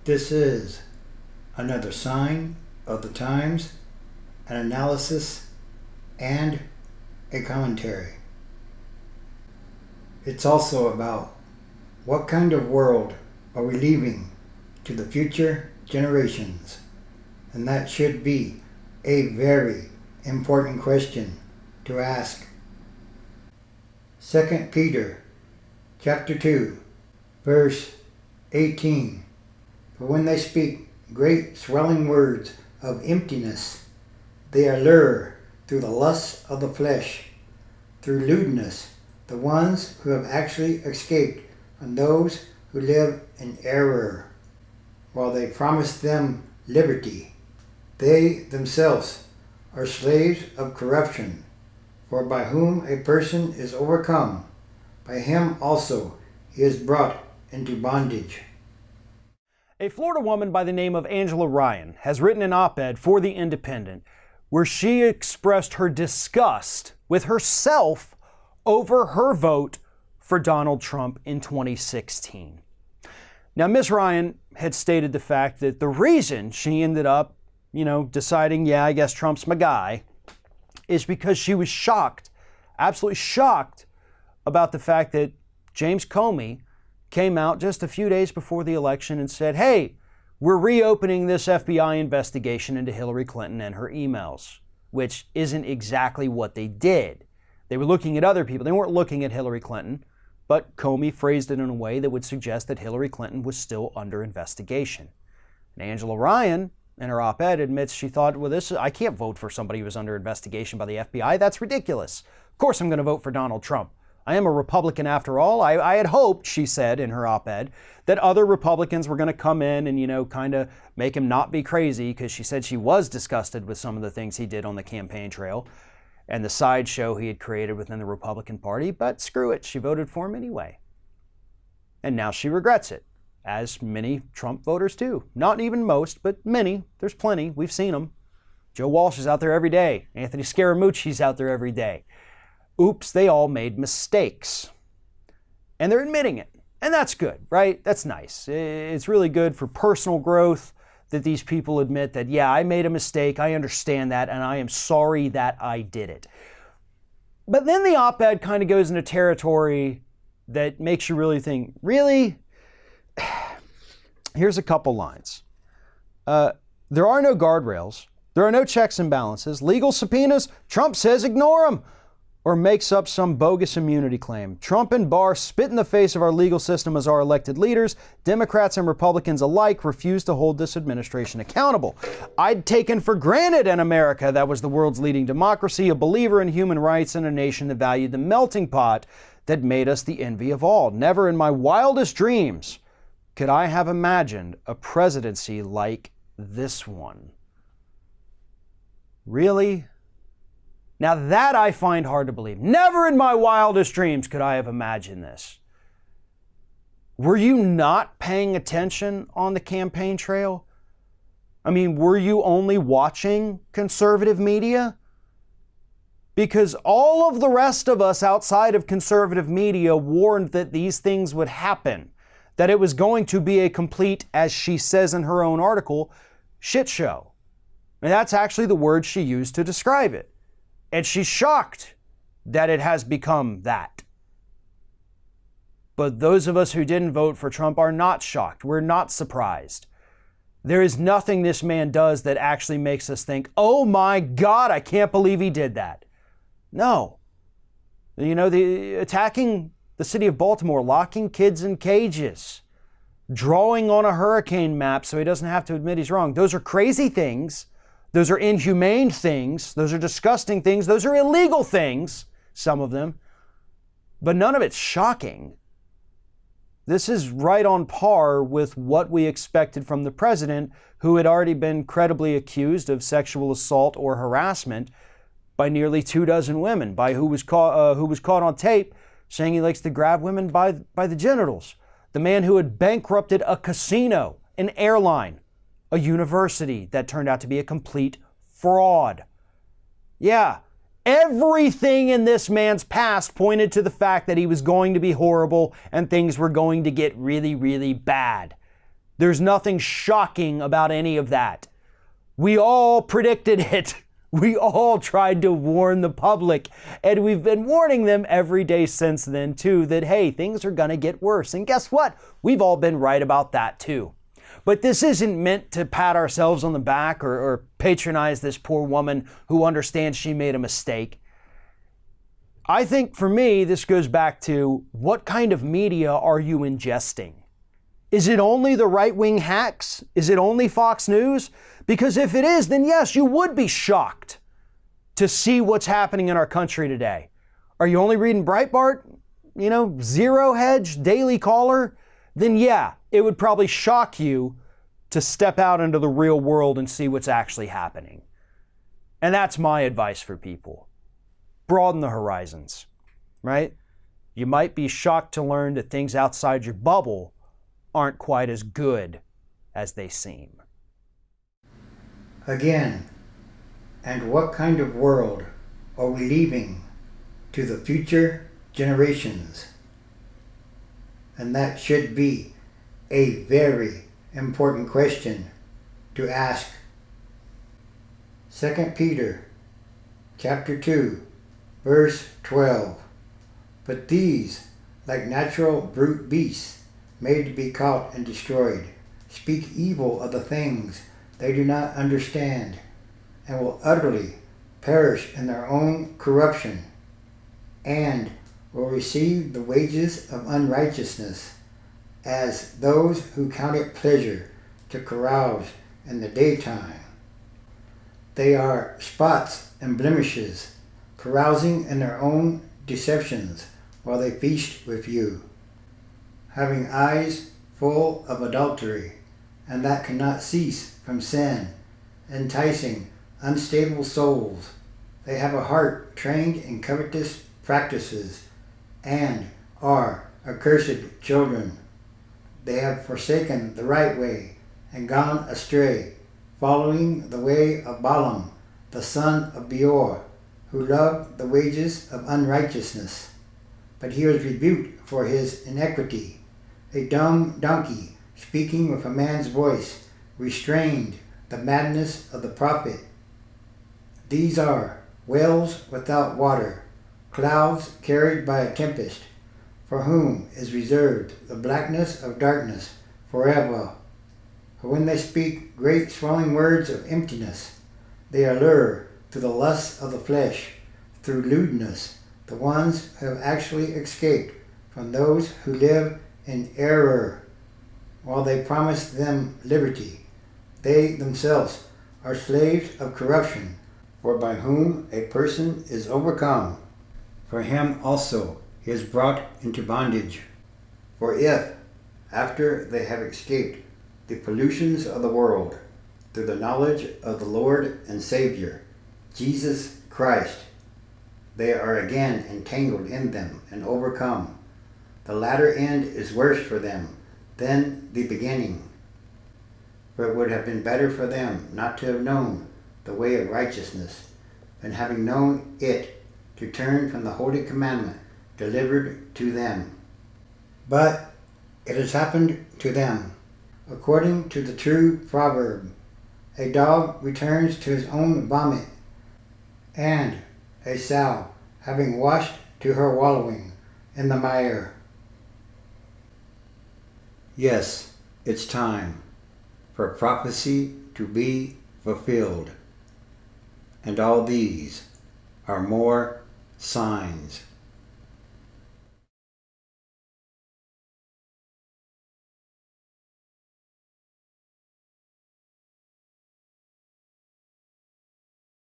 This is another sign of the times, an analysis, and a commentary. It's also about what kind of world are we leaving to the future generations, and that should be a very important question to ask. 2 Peter chapter 2, verse 18. For when they speak great swelling words of emptiness, they allure through the lusts of the flesh, through lewdness, the ones who have actually escaped from those who live in error. While they promise them liberty, they themselves are slaves of corruption. For by whom a person is overcome, by him also he is brought into bondage. A Florida woman by the name of Angela Ryan has written an op-ed for The Independent where she expressed her disgust with herself over her vote for Donald Trump in 2016. Now, Ms. Ryan had stated the fact that the reason she ended up, deciding, I guess Trump's my guy, is because she was shocked, absolutely shocked, about the fact that James Comey came out just a few days before the election and said, hey, we're reopening this FBI investigation into Hillary Clinton and her emails, which isn't exactly what they did. They were looking at other people. They weren't looking at Hillary Clinton, but Comey phrased it in a way that would suggest that Hillary Clinton was still under investigation. And Angela Ryan, in her op-ed, admits she thought, I can't vote for somebody who was under investigation by the FBI. That's ridiculous. Of course I'm going to vote for Donald Trump. I am a Republican after all. I had hoped, she said in her op-ed, that other Republicans were going to come in and, kind of make him not be crazy, because she said she was disgusted with some of the things he did on the campaign trail and the sideshow he had created within the Republican Party. But screw it, she voted for him anyway. And now she regrets it, as many Trump voters do. Not even most, but many. There's plenty. We've seen them. Joe Walsh is out there every day. Anthony Scaramucci's out there every day. Oops, they all made mistakes. And they're admitting it. And that's good, right? That's nice. It's really good for personal growth that these people admit that, I made a mistake, I understand that, and I am sorry that I did it. But then the op-ed kind of goes into territory that makes you really think, really? Here's a couple lines. There are no guardrails. There are no checks and balances. Legal subpoenas, Trump says ignore them. Or makes up some bogus immunity claim. Trump and Barr spit in the face of our legal system as our elected leaders. Democrats and Republicans alike refuse to hold this administration accountable. I'd taken for granted an America that was the world's leading democracy, a believer in human rights, and a nation that valued the melting pot that made us the envy of all. Never in my wildest dreams could I have imagined a presidency like this one. Really? Now that I find hard to believe. Never in my wildest dreams could I have imagined this. Were you not paying attention on the campaign trail? Were you only watching conservative media? Because all of the rest of us outside of conservative media warned that these things would happen, that it was going to be a complete, as she says in her own article, shit show. And that's actually the word she used to describe it. And she's shocked that it has become that. But those of us who didn't vote for Trump are not shocked. We're not surprised. There is nothing this man does that actually makes us think, oh my God, I can't believe he did that. No. The attacking the city of Baltimore, locking kids in cages, drawing on a hurricane map so he doesn't have to admit he's wrong. Those are crazy things. Those are inhumane things. Those are disgusting things. Those are illegal things, some of them. But none of it's shocking. This is right on par with what we expected from the president, who had already been credibly accused of sexual assault or harassment by nearly 24 women, by who was caught on tape saying he likes to grab women by the genitals. The man who had bankrupted a casino, an airline, a university that turned out to be a complete fraud. Yeah, everything in this man's past pointed to the fact that he was going to be horrible and things were going to get really, really bad. There's nothing shocking about any of that. We all predicted it. We all tried to warn the public, and we've been warning them every day since then too, that hey, things are gonna get worse. And guess what? We've all been right about that too. But this isn't meant to pat ourselves on the back or patronize this poor woman who understands she made a mistake. I think for me, this goes back to what kind of media are you ingesting? Is it only the right-wing hacks? Is it only Fox News? Because if it is, then yes, you would be shocked to see what's happening in our country today. Are you only reading Breitbart? Zero Hedge, Daily Caller? Then yeah, it would probably shock you to step out into the real world and see what's actually happening. And that's my advice for people. Broaden the horizons, right? You might be shocked to learn that things outside your bubble aren't quite as good as they seem. Again, and what kind of world are we leaving to the future generations? And that should be a very important question to ask. 2 Peter chapter 2, verse 12. But these, like natural brute beasts, made to be caught and destroyed, speak evil of the things they do not understand, and will utterly perish in their own corruption, and will receive the wages of unrighteousness, as those who count it pleasure to carouse in the daytime. They are spots and blemishes, carousing in their own deceptions while they feast with you, having eyes full of adultery, and that cannot cease from sin, enticing unstable souls. They have a heart trained in covetous practices, and are accursed children. They have forsaken the right way and gone astray, following the way of Balaam, the son of Beor, who loved the wages of unrighteousness. But he was rebuked for his iniquity. A dumb donkey, speaking with a man's voice, restrained the madness of the prophet. These are wells without water, clouds carried by a tempest, for whom is reserved the blackness of darkness forever. For when they speak great swelling words of emptiness, they allure to the lusts of the flesh, through lewdness, the ones who have actually escaped from those who live in error. While they promise them liberty, they themselves are slaves of corruption, for by whom a person is overcome, for him also he is brought into bondage. For if, after they have escaped the pollutions of the world, through the knowledge of the Lord and Savior, Jesus Christ, they are again entangled in them and overcome, the latter end is worse for them than the beginning. For it would have been better for them not to have known the way of righteousness, than having known it, to turn from the holy commandment delivered to them. But it has happened to them, according to the true proverb, a dog returns to his own vomit, and a sow, having washed to her wallowing in the mire. Yes, it's time for prophecy to be fulfilled. And all these are more signs